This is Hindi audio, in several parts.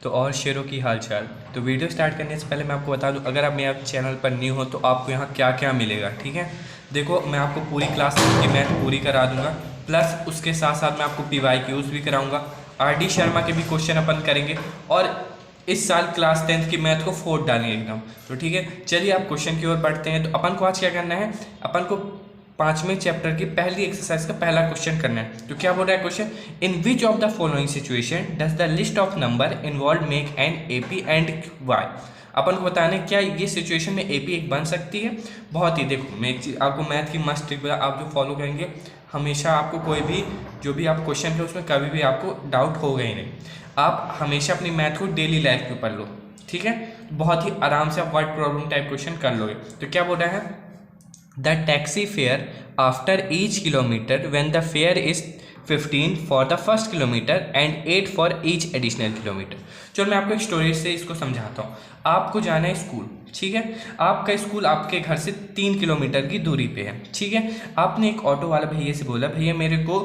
तो और शेरों की हाल चाल। तो वीडियो स्टार्ट करने से पहले मैं आपको बता दूं, अगर आप मेरे चैनल पर न्यू हो तो आपको यहाँ क्या क्या मिलेगा। ठीक है, देखो मैं आपको पूरी क्लास की मैथ पूरी करा दूंगा, प्लस उसके साथ साथ मैं आपको PYQs भी कराऊंगा। RD शर्मा के भी क्वेश्चन अपन करेंगे, और इस साल क्लास 10th की मैथ को 4 डालेंगे एकदम। तो ठीक है, चलिए आप क्वेश्चन की ओर बढ़ते हैं। तो अपन को आज क्या करना है, अपन को 5वें चैप्टर की पहली एक्सरसाइज का पहला क्वेश्चन करना है। तो क्या बोल रहा है question, in which of the following situation does the list of number involve make an AP and Y. अपन को बताना है क्या ये सिचुएशन में AP एक बन सकती है। बहुत ही, देखो मैं एक चीज आपको मैथ की मस्त ट्रिक बता, आप जो फॉलो करेंगे हमेशा आपको कोई भी जो भी आप क्वेश्चन है उसमें कभी भी आपको डाउट होगा ही नहीं। आप हमेशा अपनी मैथ को डेली लाइफ के ऊपर लो, ठीक है, बहुत ही आराम से आप वर्ड प्रॉब्लम टाइप क्वेश्चन कर लोगे। तो क्या बोल रहा है, the taxi fare after each kilometer when the fare is 15 for the first kilometer and 8 for each additional kilometer। चलो मैं आपको एक स्टोरी से इसको समझाता हूँ। आपको जाना है स्कूल, ठीक है, आपका स्कूल आपके घर से 3 किलोमीटर की दूरी पे है। ठीक है, आपने एक ऑटो वाला भैया से बोला, भैया मेरे को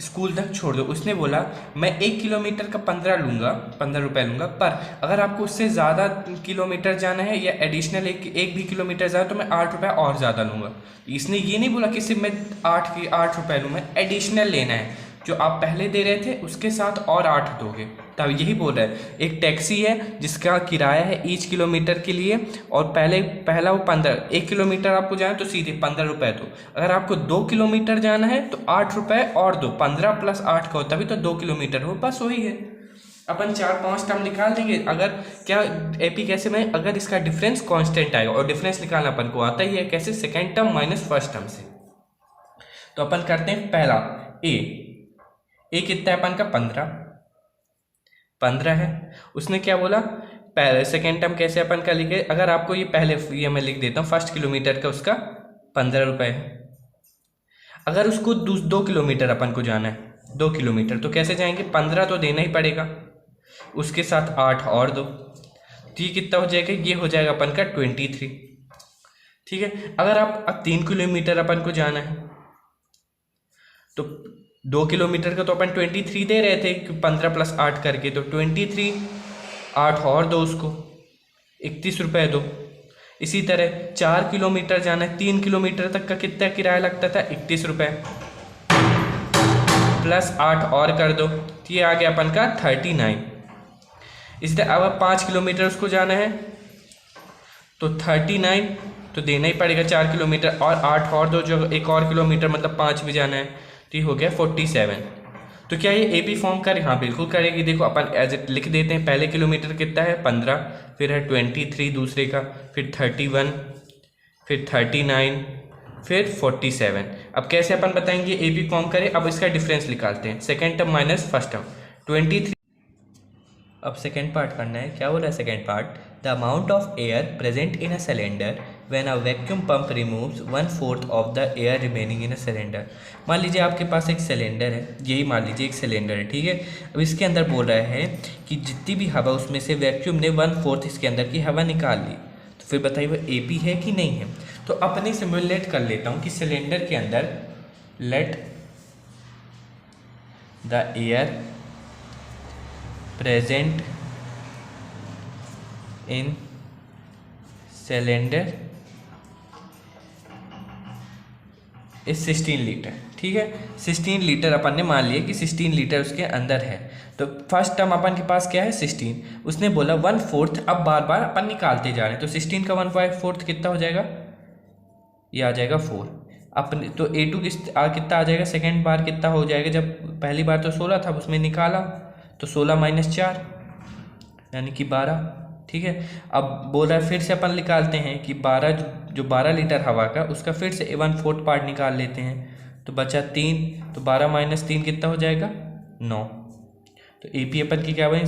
स्कूल तक छोड़ दो। उसने बोला मैं 1 किलोमीटर का 15 रुपये लूँगा, पर अगर आपको उससे ज़्यादा किलोमीटर जाना है या एडिशनल एक भी किलोमीटर जाए तो मैं 8 रुपये और ज़्यादा लूँगा। इसने ये नहीं बोला कि सिर्फ मैं 8 रुपये लूँ, मैं एडिशनल लेना है, जो आप पहले दे रहे थे उसके साथ और 8 दोगे। तब यही बोल रहा है, एक टैक्सी है जिसका किराया है ईच किलोमीटर के लिए, और पहला वो 1 किलोमीटर आपको जाना है तो सीधे 15 रुपये दो। अगर आपको 2 किलोमीटर जाना है तो 8 रुपये और दो, 15 + 8 का हो, तभी तो 2 किलोमीटर हो, बस वही है। अपन 4-5 टर्म निकाल देंगे। अगर क्या AP कैसे में, अगर इसका डिफरेंस कांस्टेंट आएगा, और डिफरेंस निकालना अपन को आता ही है कैसे, second term minus first term से। तो अपन करते हैं पहला ए कितना है अपन का, 15 है। उसने क्या बोला, पहले सेकेंड टर्म कैसे अपन का लिखे, अगर आपको ये मैं लिख देता हूँ, फर्स्ट किलोमीटर का उसका 15 रुपये है। अगर उसको 2 किलोमीटर अपन को जाना है, 2 किलोमीटर, तो कैसे जाएंगे, 15 तो देना ही पड़ेगा, उसके साथ 8 और दो, तो ये कितना हो जाएगा, ये हो जाएगा अपन का 23। ठीक है, अगर आप अब 3 किलोमीटर अपन को जाना है तो 2 किलोमीटर का तो अपन 23 दे रहे थे, 15 + 8 करके, तो 23, 8 और दो, उसको 31 रुपये दो। इसी तरह 4 किलोमीटर जाना है, 3 किलोमीटर तक का कितना किराया लगता था, 31 रुपये, प्लस 8 और कर दो, तो ये आ गया अपन का 39। इसी तरह अब 5 किलोमीटर उसको जाना है तो 39 तो देना ही पड़ेगा 4 किलोमीटर, और 8 और दो, जो एक और किलोमीटर मतलब 5 भी जाना है, तो ये हो गया 47। तो क्या ये AP फॉर्म करे, हाँ बिल्कुल करेगी। देखो अपन एज इट लिख देते हैं, पहले किलोमीटर कितना है 15, फिर है 23 दूसरे का, फिर 31, फिर 39, फिर 47। अब कैसे अपन बताएंगे AP फॉर्म करे, अब इसका डिफरेंस निकालते हैं, second term minus first term 23। अब सेकेंड पार्ट करना है, क्या बोला है second part, the amount of air present in a cylinder when a vacuum pump removes 1/4 of the air remaining in a cylinder. मान लीजिए आपके पास एक सिलेंडर है, यही मान लीजिए एक सिलेंडर है, ठीक है। अब इसके अंदर बोल रहा है कि जितनी भी हवा, उसमें से वैक्यूम ने 1/4 इसके अंदर की हवा निकाल ली, तो फिर बताइए वो AP है कि नहीं है। तो अपने सिमुलेट कर लेता हूँ कि सिलेंडर के अंदर let the air present in cylinder इस 16 लीटर। ठीक है, 16 लीटर अपन ने मान लिया कि 16 लीटर उसके अंदर है। तो फर्स्ट टर्म अपन के पास क्या है 16, उसने बोला 1/4, अब बार बार अपन निकालते जा रहे हैं, तो 16 का 1/4 कितना हो जाएगा, ये आ जाएगा 4। अपन तो A2 कितना आ जाएगा, सेकेंड बार कितना हो जाएगा, जब पहली बार तो 16 था उसमें निकाला, तो 16 - 4 यानी कि 12। ठीक है, अब बोल रहा है फिर से अपन निकालते हैं कि 12 लीटर हवा का, उसका फिर से 1/4 पार्ट निकाल लेते हैं, तो बचा 3, तो 12 - 3 कितना हो जाएगा, 9। तो AP अपन की क्या बनी,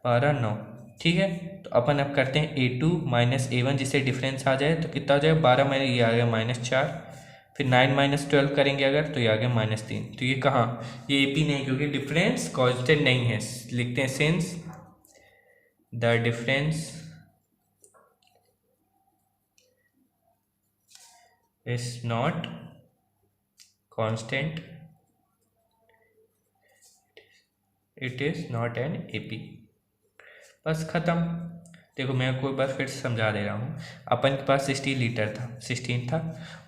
12, 9। ठीक है, तो अपन अब करते हैं A2 - A1, जिससे डिफरेंस आ जाए तो कितना हो जाएगा, 12 - ये आ गया -4, फिर 9 - 12 करेंगे अगर, तो ये आ गया -3। तो ये कहाँ, ये AP नहीं, क्योंकि डिफरेंस कांस्टेंट नहीं है। लिखते हैं since the difference is not constant, it is not an AP। बस ख़त्म। देखो मैं आपको एक बार फिर से समझा दे रहा हूँ। अपन के पास 16 लीटर था, 16 था,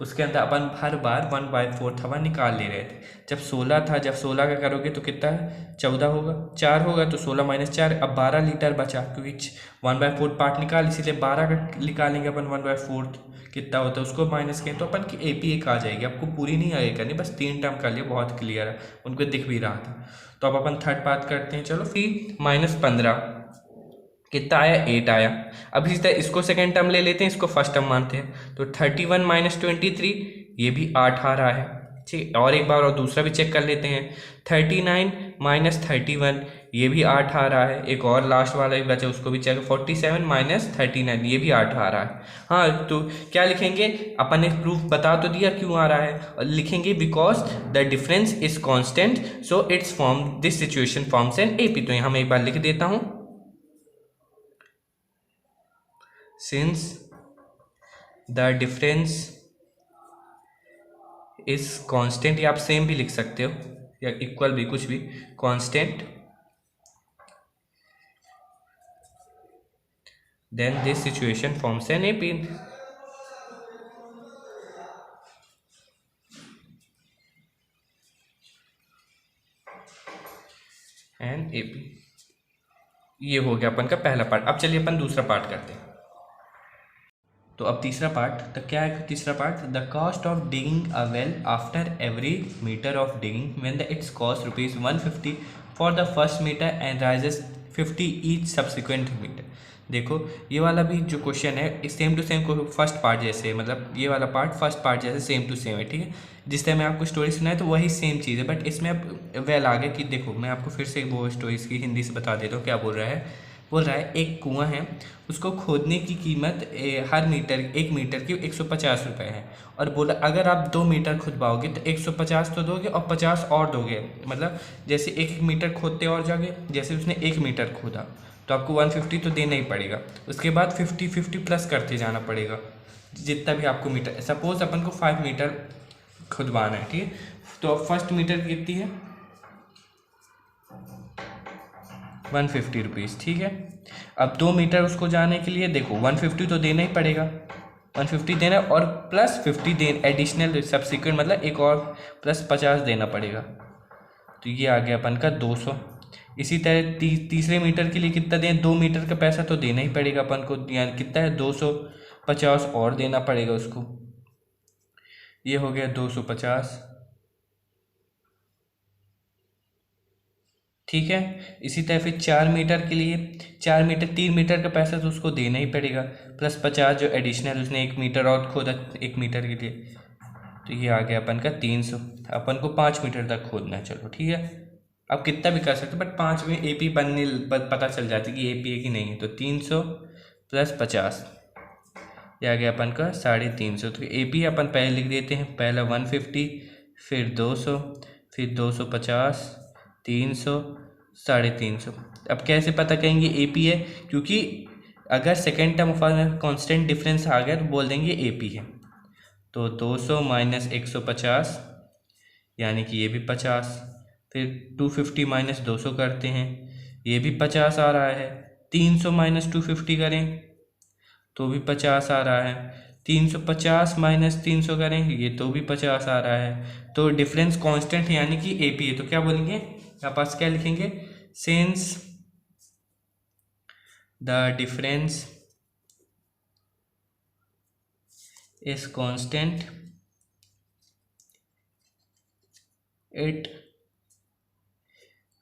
उसके अंदर अपन हर बार 1/4 हवा निकाल ले रहे थे। जब 16 था, जब 16 का करोगे तो कितना है, 14 होगा, 4 होगा, तो 16 - 4, अब 12 लीटर बचा, क्योंकि 1/4 पार्ट निकाल, इसीलिए 12 का निकालेंगे अपन 1/4 कितना होता है उसको माइनस करें तो अपन की AP एक आ जाएगी। आपको पूरी नहीं आएगी करनी, बस 3 टर्म कर लिए, बहुत क्लियर है, उनको दिख भी रहा था। तो अब अपन थर्ड पार्ट करते हैं। चलो फिर -15 कितना आया, 8 आया। अब इसी तरह इसको सेकेंड टर्म ले लेते हैं, इसको फर्स्ट टर्म मानते हैं, तो 31 - 23 ये भी 8 आ रहा है। ठीक, और एक बार और दूसरा भी चेक कर लेते हैं। 39 - 31 ये भी 8 आ रहा है। एक और लास्ट वाला भी बचा, उसको भी चेक। 47 - 39 ये भी 8 आ रहा है। हाँ, तो क्या लिखेंगे, अपन ने प्रूफ बता तो दिया क्यों आ रहा है, और लिखेंगे because the difference is constant so it's form this situation forms an AP। तो यहाँ मैं एक बार लिख देता हूँ, since the difference is constant, या आप सेम भी लिख सकते हो या इक्वल भी, कुछ भी, constant, then this situation forms an AP। An AP, ये हो गया अपन का पहला पार्ट। अब चलिए अपन दूसरा पार्ट करते हैं। तो अब तीसरा पार्ट, तो क्या है तीसरा part, the cost of digging a well after every metre of digging when the it's cost ₹150 for the first metre and rises 50 each subsequent metre. देखो ये वाला भी जो क्वेश्चन है same to same first part जैसे, मतलब ये वाला पार्ट फर्स्ट पार्ट जैसे सेम टू सेम है। ठीक है, जिस टाइम मैं आपको स्टोरी सुनाया तो वही सेम चीज़ है, बट इसमें अब वेल आ गया कि देखो मैं आपको फिर से वो स्टोरी की हिंदी से बता देता हूँ। क्या बोल रहा है, बोल रहा है एक कुआं है, उसको खोदने की कीमत हर मीटर 1 मीटर की 150 रुपये है, और बोला अगर आप 2 मीटर खुदवाओगे तो 150 तो दोगे और 50 और दोगे, मतलब जैसे 1 मीटर खोदते और जाओगे, जैसे उसने 1 मीटर खोदा तो आपको 150 तो देना ही पड़ेगा। उसके बाद 50 प्लस करते जाना पड़ेगा जितना भी आपको मीटर। सपोज अपन को 5 मीटर खुदवाना है, ठीक है, तो फर्स्ट मीटर कितनी है, 150 रुपीज़। ठीक है, अब 2 मीटर उसको जाने के लिए देखो 150 तो देना ही पड़ेगा, 150 देना और प्लस 50 देना एडिशनल सब्सिक्वेंट, मतलब एक और प्लस 50 देना पड़ेगा। तो ये आ गया अपन का 200। इसी तरह तीसरे मीटर के लिए कितना दें, 2 मीटर का पैसा तो देना ही पड़ेगा अपन को, यानी कितना है 250 और देना पड़ेगा उसको। ये हो गया 250। ठीक है, इसी तरह फिर 4 मीटर के लिए, 4 मीटर 3 मीटर का पैसा तो उसको देना ही पड़ेगा, प्लस 50 जो एडिशनल उसने 1 मीटर और खोदा 1 मीटर के लिए, तो ये आ गया अपन का 300। अपन को 5 मीटर तक खोदना है। चलो ठीक है, अब कितना भी कर सकते बट 5 में AP बनने पता चल जाती है कि AP है कि नहीं है। तो 300 प्लस 50 ये आ गया अपन का 350। तो AP अपन पहले लिख देते हैं, पहला 150, फिर 200, फिर 250, 300, 350। अब कैसे पता करेंगे AP है, क्योंकि अगर second term of constant difference आ गया तो बोल देंगे AP है। तो 200 - 150 यानी कि ये भी 50, फिर 250 - 200 करते हैं, ये भी 50 आ रहा है। 300 - 250 करें तो भी 50 आ रहा है। 350 - 300 करें ये तो भी 50 आ रहा है। तो डिफरेंस कांस्टेंट है यानी कि AP है। तो क्या बोलेंगे, यहाँ पास क्या लिखेंगे, since the difference is constant it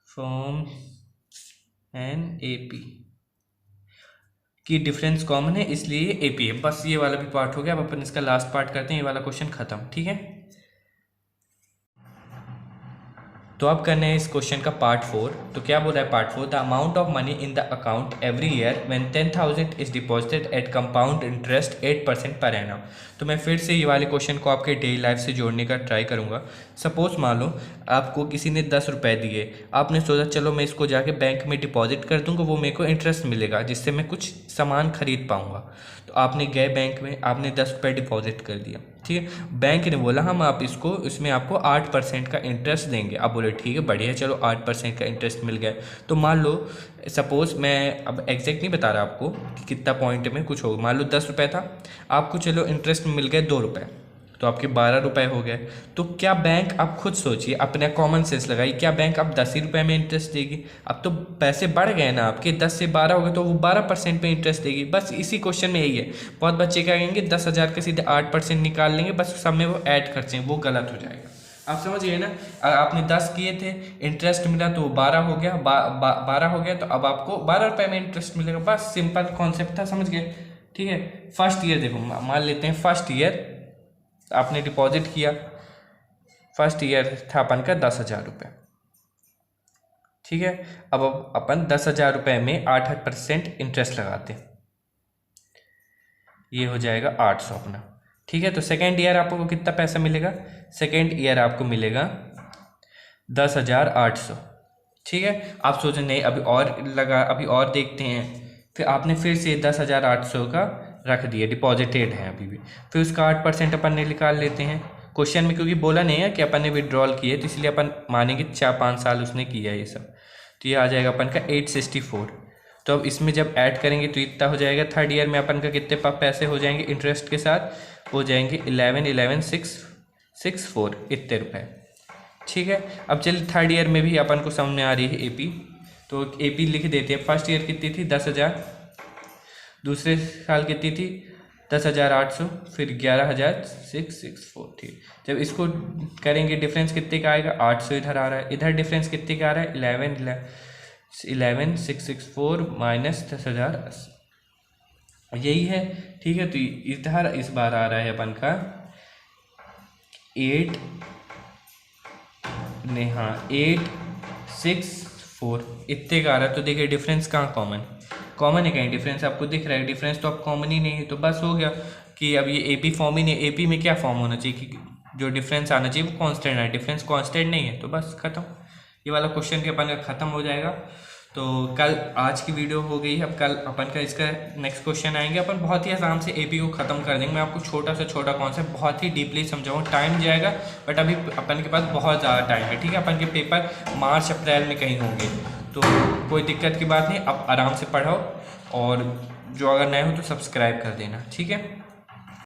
forms an AP, की डिफरेंस कॉमन है इसलिए AP है। बस ये वाला भी पार्ट हो गया। अब अपन इसका लास्ट पार्ट करते हैं, ये वाला क्वेश्चन खत्म। ठीक है, तो अब करना है इस क्वेश्चन का पार्ट 4। तो क्या बोल रहा है part 4, the amount of money in the account every year when 10,000 is deposited at compound interest 8% per annum. तो मैं फिर से ये वाले क्वेश्चन को आपके डेली लाइफ से जोड़ने का ट्राई करूँगा। सपोज मान लो आपको किसी ने 10 रुपये दिए, आपने सोचा चलो मैं इसको जाके बैंक में डिपॉजिट कर दूँगा, वो मेरे को इंटरेस्ट मिलेगा जिससे मैं कुछ सामान खरीद पाऊँगा। तो आपने गए बैंक में, आपने 10 रुपये डिपॉजिट कर दिया। ठीक है। बैंक ने बोला हम आप इसको इसमें आपको 8% का इंटरेस्ट देंगे। आप बोले ठीक है बढ़िया, चलो 8% का इंटरेस्ट मिल गया। तो मान लो सपोज़, मैं अब एग्जैक्ट नहीं बता रहा आपको कि कितना पॉइंट में कुछ होगा, मान लो 10 रुपये था आपको, चलो इंटरेस्ट मिल गए 2 रुपये, तो आपके 12 रुपये हो गए। तो क्या बैंक, आप खुद सोचिए, अपना कॉमन सेंस लगाइए, क्या बैंक आप 10 ही रुपये में इंटरेस्ट देगी? अब तो पैसे बढ़ गए ना आपके, 10 से 12 हो गए, तो वो 12% पे इंटरेस्ट देगी। बस इसी क्वेश्चन में यही है। बहुत बच्चे क्या कहेंगे 10,000 के सीधे 8% निकाल लेंगे, बस सब में वो ऐड खर्चें, वो गलत हो जाएगा। आप समझिए ना, अगर आपने 10 किए थे, इंटरेस्ट मिला तो वो 12 हो गया, 12 हो गया, तो अब आपको 12 रुपये में इंटरेस्ट मिलेगा। बस सिंपल कॉन्सेप्ट था, समझ गए? ठीक है। फर्स्ट ईयर देखो, मान लेते हैं फर्स्ट ईयर आपने डिपॉजिट किया, फर्स्ट ईयर था अपन का 10,000 रुपये, ठीक है। अब अपन 10,000 रुपये में 8% इंटरेस्ट लगाते, ये हो जाएगा 800 अपना, ठीक है। तो सेकेंड ईयर आपको कितना पैसा मिलेगा? सेकेंड ईयर आपको मिलेगा 10,800, ठीक है। आप सोचें नहीं अभी और लगा, अभी और देखते हैं, फिर आपने फिर से 10,800 का रख दिया, डिपॉजिटेड है अभी भी, फिर उसका 8% अपन ने निकाल लेते हैं। क्वेश्चन में क्योंकि बोला नहीं है कि अपन ने विड्रॉल किए, तो इसलिए अपन मानेंगे 4-5 साल उसने किया ये सब, तो ये आ जाएगा अपन का 864। तो अब इसमें जब ऐड करेंगे तो इतना हो जाएगा। थर्ड ईयर में अपन का कितने पैसे हो जाएंगे इंटरेस्ट के साथ? हो जाएंगे 11,664 इतने रुपये, ठीक है। अब चलिए थर्ड ईयर में भी अपन को समझ में आ रही है एपी, तो एपी लिख देते हैं। फर्स्ट ईयर कितनी थी? 10,000, दूसरे साल कितनी थी? 10,800, फिर 11,664, ठीक। जब इसको करेंगे डिफरेंस कितने का आएगा? 800 इधर आ रहा है, इधर डिफरेंस कितने का आ रहा है? 11,664 माइनस 10,080, यही है, ठीक है। तो इधर इस बार आ रहा है अपन का 864 इतने का आ रहा है। तो देखिए डिफरेंस कहाँ कॉमन है? कहीं डिफरेंस आपको दिख रहा है? डिफरेंस तो अब कॉमन ही नहीं है, तो बस हो गया कि अब ये एपी फॉर्म ही नहीं। एपी में क्या फॉर्म होना चाहिए कि जो डिफरेंस आना चाहिए वो कांस्टेंट है, डिफरेंस कांस्टेंट नहीं है, तो बस खत्म। ये वाला क्वेश्चन के अपन का खत्म हो जाएगा। तो कल आज की वीडियो हो गई है, अब कल अपन का इसका नेक्स्ट क्वेश्चन आएंगे। अपन बहुत ही आराम से एपी को ख़त्म कर देंगे। मैं आपको छोटा से छोटा कॉन्सेप्ट बहुत ही डीपली समझाऊँ, टाइम जाएगा बट अभी अपन के पास बहुत ज़्यादा टाइम है, ठीक है। अपन के पेपर मार्च अप्रैल में कहीं होंगे, तो कोई दिक्कत की बात नहीं। आप आराम से पढ़ाओ, और जो अगर नए हो तो सब्सक्राइब कर देना, ठीक है।